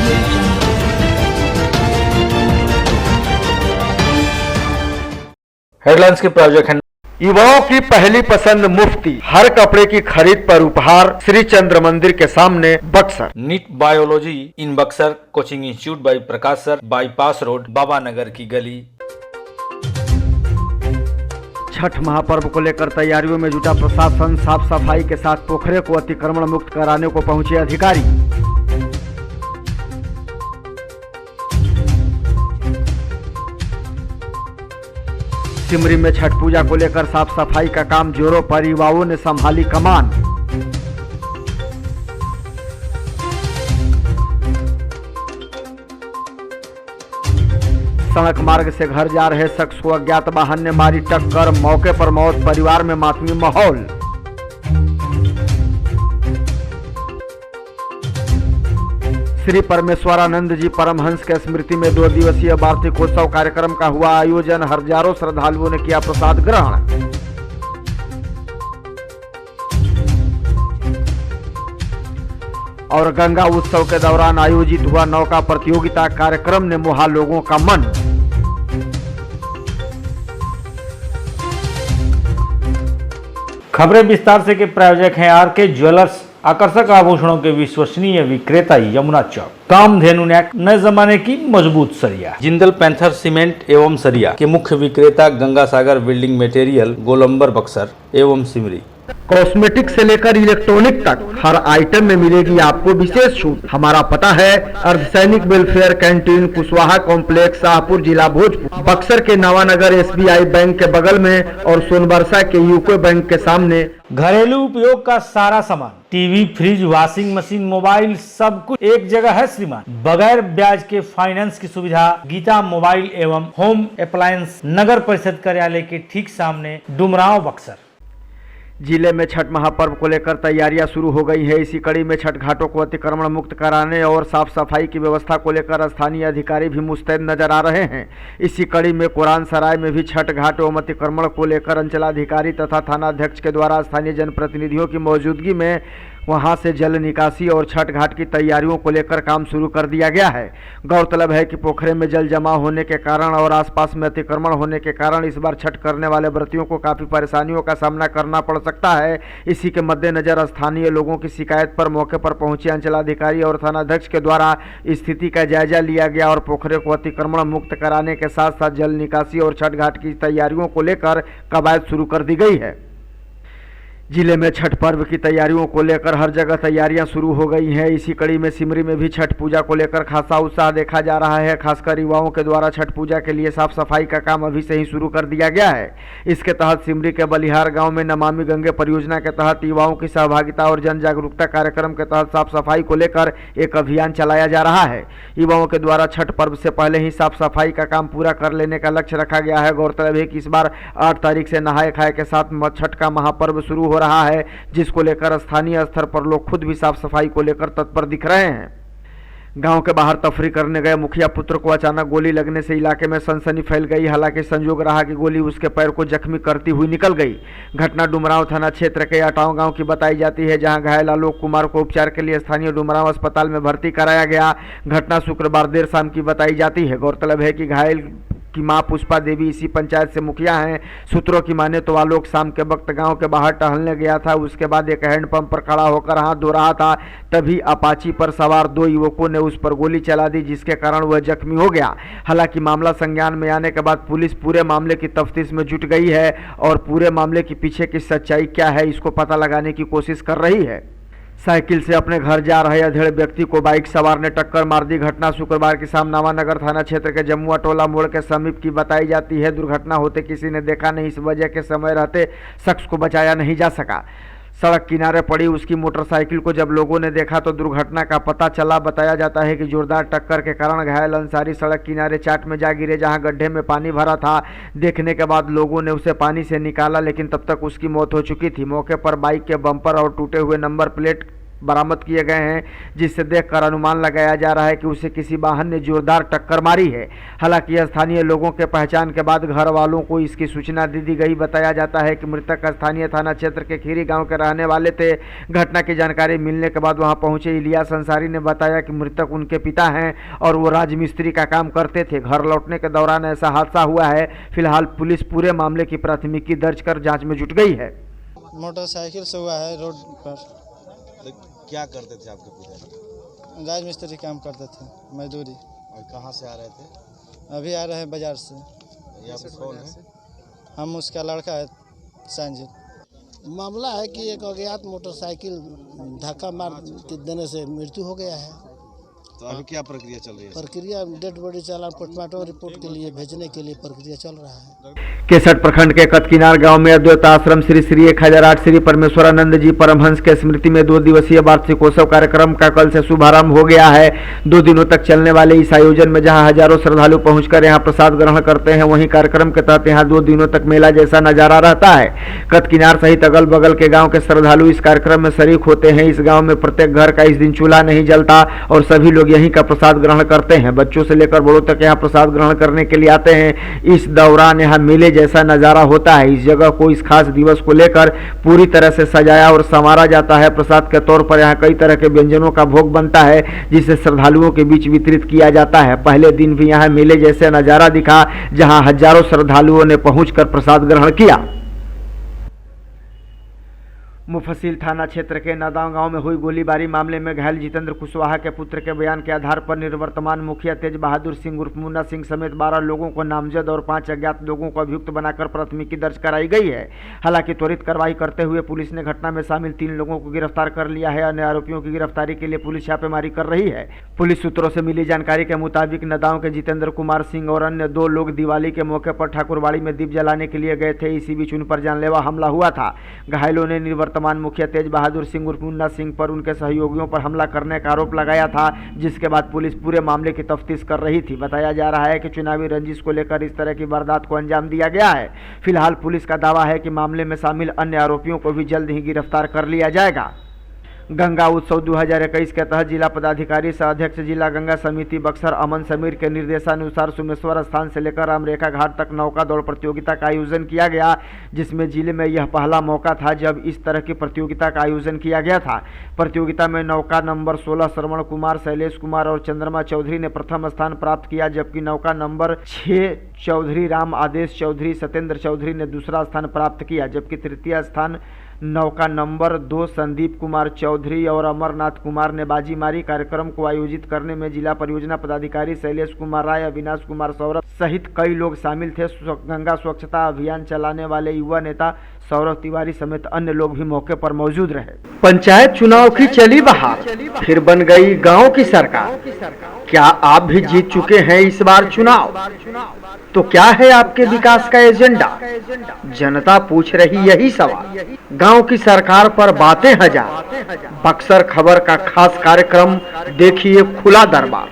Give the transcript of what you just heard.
audio jungle. Headlines के project है। युवाओं की पहली पसंद मुफ्ती, हर कपड़े की खरीद पर उपहार, श्री चंद्र मंदिर के सामने Buxar. NEET biology in Buxar coaching institute by Prakash sir, bypass road, Baba Nagar की गली। छठ महापर्व को लेकर तैयारियों में जुटा प्रशासन, साफ सफाई के साथ पोखरे को अतिक्रमण मुक्त कराने को पहुंचे अधिकारी। सिमरी में छठ पूजा को लेकर साफ सफाई का काम जोरों पर, युवाओं ने संभाली कमान। सड़क मार्ग से घर जा रहे शख्स को अज्ञात वाहन ने मारी टक्कर, मौके पर मौत, परिवार में मातमी माहौल। श्री परमेश्वरानंद जी परमहंस के स्मृति में 2 दिवसीय वार्षिकोत्सव कार्यक्रम का हुआ आयोजन, हजारों श्रद्धालुओं ने किया प्रसाद ग्रहण। और गंगा उत्सव के दौरान आयोजित हुआ नौका प्रतियोगिता कार्यक्रम ने मोहा लोगों का मन। खबरें विस्तार से के प्रायोजक हैं आरके ज्वेलर्स, आकर्षक आभूषणों के विश्वसनीय विक्रेता यमुना चौक। कामधेनु नेक, नए जमाने की मजबूत सरिया। जिंदल पैंथर सीमेंट एवं सरिया के मुख्य विक्रेता गंगा सागर बिल्डिंग मटेरियल, गोलंबर बक्सर एवं सिमरी। कॉस्मेटिक से लेकर इलेक्ट्रॉनिक तक हर आइटम में मिलेगी आपको विशेष छूट। हमारा पता है अर्धसैनिक welfare canteen, Kushwaha complex, Shahpur, जिला भोजपुर। बक्सर के नवानगर SBI बैंक के बगल में और सोनबरसा के यूको बैंक के सामने। घरेलू उपयोग का सारा सामान, TV, fridge, washing machine, mobile, सब कुछ एक जगह है श्रीमान। बगैर ब्याज के फाइनेंस की सुविधा। गीता मोबाइल एवं होम अप्लायंस, नगर परिषद कार्यालय के ठीक सामने, डुमरांव, बक्सर। जिले में छठ महापर्व को लेकर तैयारियां शुरू हो गई है। इसी कड़ी में छठ घाटों को अतिक्रमण मुक्त कराने और साफ सफाई की व्यवस्था को लेकर स्थानीय अधिकारी भी मुस्तैद नजर आ रहे हैं। इसी कड़ी में कुरान सराय में भी छठ घाट एवं अतिक्रमण को लेकर अंचलाधिकारी तथा थानाध्यक्ष के द्वारा स्थानीय जनप्रतिनिधियों की मौजूदगी में वहां से जल निकासी और छठ घाट की तैयारियों को लेकर काम शुरू कर दिया गया है। गौरतलब है कि पोखरे में जल जमा होने के कारण और आसपास में अतिक्रमण होने के कारण इस बार छठ करने वाले व्रतियों को काफ़ी परेशानियों का सामना करना पड़ सकता है। इसी के मद्देनजर स्थानीय लोगों की शिकायत पर मौके पर पहुंचे अंचलाधिकारी और थानाध्यक्ष के द्वारा स्थिति का जायजा लिया गया और पोखरे को अतिक्रमण मुक्त कराने के साथ साथ जल निकासी और छठ घाट की तैयारियों को लेकर कवायद शुरू कर दी गई है। जिले में छठ पर्व की तैयारियों को लेकर हर जगह तैयारियां शुरू हो गई हैं। इसी कड़ी में सिमरी में भी छठ पूजा को लेकर खासा उत्साह देखा जा रहा है। खासकर युवाओं के द्वारा छठ पूजा के लिए साफ सफाई का काम अभी से ही शुरू कर दिया गया है। इसके तहत सिमरी के बलिहार गांव में नमामि गंगे परियोजना के तहत युवाओं की सहभागिता और जन जागरूकता कार्यक्रम के तहत साफ सफाई को लेकर एक अभियान चलाया जा रहा है। युवाओं के द्वारा छठ पर्व से पहले ही साफ सफाई का काम पूरा कर लेने का लक्ष्य रखा गया है। गौरतलब है कि इस बार 8 तारीख से नहाए खाए के साथ छठ का महापर्व शुरू हो रहा है, जिसको लेकर स्थानीय स्तर पर लोग खुद भी साफ सफाई को लेकर तत्पर दिख रहे हैं। गांव के बाहर तफरी करने गए मुखिया पुत्र को अचानक गोली लगने से इलाके में सनसनी फैल गई। हालांकि संजोग रहा कि गोली उसके पैर को जख्मी करती हुई निकल गई। घटना डुमरांव थाना क्षेत्र के अटाव गांव की बताई जाती है, जहां घायल आलोक कुमार को उपचार के लिए स्थानीय डुमरांव अस्पताल में भर्ती कराया गया। घटना शुक्रवार देर शाम की बताई जाती है। गौरतलब है कि घायल की मां पुष्पा देवी इसी पंचायत से मुखिया हैं। सूत्रों की माने तो आलोक शाम के वक्त गांव के बाहर टहलने गया था। उसके बाद एक हैंडपंप पर खड़ा होकर हाथ धो रहा था, तभी अपाची पर सवार 2 युवकों ने उस पर गोली चला दी, जिसके कारण वह जख्मी हो गया। हालांकि मामला संज्ञान में आने के बाद पुलिस पूरे मामले की तफ्तीश में जुट गई है और पूरे मामले के पीछे की सच्चाई क्या है इसको पता लगाने की कोशिश कर रही है। साइकिल से अपने घर जा रहे अधेड़ व्यक्ति को बाइक सवार ने टक्कर मार दी। घटना शुक्रवार की शाम नवानगर थाना क्षेत्र के जमुआ टोला मोड़ के समीप की बताई जाती है। दुर्घटना होते किसी ने देखा नहीं, इस वजह के समय रहते शख्स को बचाया नहीं जा सका। सड़क किनारे पड़ी उसकी मोटरसाइकिल को जब लोगों ने देखा तो दुर्घटना का पता चला। बताया जाता है कि जोरदार टक्कर के कारण घायल अंसारी सड़क किनारे चाट में जा गिरे, जहां गड्ढे में पानी भरा था। देखने के बाद लोगों ने उसे पानी से निकाला, लेकिन तब तक उसकी मौत हो चुकी थी। मौके पर बाइक के बम्पर और टूटे हुए नंबर प्लेट बरामद किए गए हैं, जिससे देखकर अनुमान लगाया जा रहा है कि उसे किसी वाहन ने जोरदार टक्कर मारी है। हालांकि स्थानीय लोगों के पहचान के बाद घर वालों को इसकी सूचना दे दी गई। बताया जाता है कि मृतक स्थानीय थाना क्षेत्र के खीरी गांव के रहने वाले थे। घटना की जानकारी मिलने के बाद वहां पहुंचे इलियास अंसारी ने बताया कि मृतक उनके पिता हैं और वो राजमिस्त्री का काम करते थे। घर लौटने के दौरान ऐसा हादसा हुआ है। फिलहाल पुलिस पूरे मामले की प्राथमिकी दर्ज कर जाँच में जुट गई है। मोटरसाइकिल से हुआ है रोड पर। तो क्या करते थे आपके पिताजी? राजमिस्त्री काम करते थे, मजदूरी। और कहाँ से आ रहे थे? अभी आ रहे हैं बाजार से। यहाँ पे कौन है? हम उसका लड़का है संजय। मामला है कि एक अज्ञात मोटरसाइकिल धक्का मार देने से मृत्यु हो गया है। तो अभी क्या प्रक्रिया चल रही है? प्रक्रिया डेड बॉडी चालान पोस्टमार्टम रिपोर्ट के लिए भेजने के लिए प्रक्रिया चल रहा है। केसठ प्रखंड के कतकिनार गांव में अद्वैत आश्रम श्री श्री 1008 श्री परमेश्वरानंद जी परमहंस के स्मृति में 2 दिवसीय वार्षिकोत्सव कार्यक्रम का कल से शुभारंभ हो गया है। 2 दिनों तक चलने वाले इस आयोजन में जहां हजारों श्रद्धालु पहुंचकर यहां प्रसाद ग्रहण करते हैं, वहीं कार्यक्रम के तहत यहां 2 दिनों तक मेला जैसा नजारा रहता है। कतकिनार सहित अगल बगल के गाँव के श्रद्धालु इस कार्यक्रम में शरीक होते हैं। इस गाँव में प्रत्येक घर का इस दिन चूल्हा नहीं जलता और सभी लोग यहीं का प्रसाद ग्रहण करते हैं। बच्चों से लेकर बड़ों तक यहाँ प्रसाद ग्रहण करने के लिए आते हैं। इस दौरान यहाँ मेले जैसा नजारा होता है। इस जगह को इस खास दिवस को लेकर पूरी तरह से सजाया और संवारा जाता है। प्रसाद के तौर पर यहाँ कई तरह के व्यंजनों का भोग बनता है, जिसे श्रद्धालुओं के बीच वितरित किया जाता है। पहले दिन भी यहाँ मेले जैसे नजारा दिखा, जहाँ हजारों श्रद्धालुओं ने पहुंचकर प्रसाद ग्रहण किया। मुफस्सिल थाना क्षेत्र के नदाव गांव में हुई गोलीबारी मामले में घायल जितेंद्र कुशवाहा के पुत्र के बयान के आधार पर निवर्तमान मुखिया तेज बहादुर सिंह उर्फ मुन्ना सिंह समेत 12 लोगों को नामजद और 5 अज्ञात लोगों को अभियुक्त बनाकर प्राथमिकी दर्ज कराई गई है। हालांकि त्वरित कार्रवाई करते हुए पुलिस ने घटना में शामिल 3 लोगों को गिरफ्तार कर लिया है। अन्य आरोपियों की गिरफ्तारी के लिए पुलिस छापेमारी कर रही है। पुलिस सूत्रों से मिली जानकारी के मुताबिक नदाव के जितेंद्र कुमार सिंह और अन्य 2 लोग दिवाली के मौके पर ठाकुरबाड़ी में दीप जलाने के लिए गए थे। इसी बीच उन पर जानलेवा हमला हुआ था। घायलों ने निवर्तमान मुखिया तेज बहादुर सिंह उर्फ मुन्ना सिंह पर उनके सहयोगियों पर हमला करने का आरोप लगाया था, जिसके बाद पुलिस पूरे मामले की तफ्तीश कर रही थी। बताया जा रहा है कि चुनावी रंजिश को लेकर इस तरह की वारदात को अंजाम दिया गया है। फिलहाल पुलिस का दावा है कि मामले में शामिल अन्य आरोपियों को भी जल्द ही गिरफ्तार कर लिया जाएगा। गंगा उत्सव 2021 के तहत जिला पदाधिकारी सह अध्यक्ष जिला गंगा समिति बक्सर अमन समीर के निर्देशानुसार सोमेश्वर स्थान से लेकर रामरेखा घाट तक नौका दौड़ प्रतियोगिता का आयोजन किया गया, जिसमें जिले में यह पहला मौका था जब इस तरह की प्रतियोगिता का आयोजन किया गया था। प्रतियोगिता में नौका नंबर 16 श्रवण कुमार, शैलेश कुमार और चंद्रमा चौधरी ने प्रथम स्थान प्राप्त किया, जबकि नौका नंबर 6 चौधरी राम आदेश चौधरी सत्येंद्र चौधरी ने दूसरा स्थान प्राप्त किया, जबकि तृतीय स्थान नौका नंबर 2 संदीप कुमार चौधरी और अमरनाथ कुमार ने बाजी मारी। कार्यक्रम को आयोजित करने में जिला परियोजना पदाधिकारी शैलेश कुमार राय, अविनाश कुमार सौरभ सहित कई लोग शामिल थे। गंगा स्वच्छता अभियान चलाने वाले युवा नेता सौरभ तिवारी समेत अन्य लोग भी मौके पर मौजूद रहे। पंचायत चुनाव की चली बहार, फिर बन गई गांव की सरकार। क्या आप भी जीत चुके हैं इस बार चुनाव? तो क्या है आपके विकास का एजेंडा? जनता पूछ रही यही सवाल। गांव की सरकार पर बातें हजार। बक्सर खबर का खास कार्यक्रम देखिए खुला दरबार।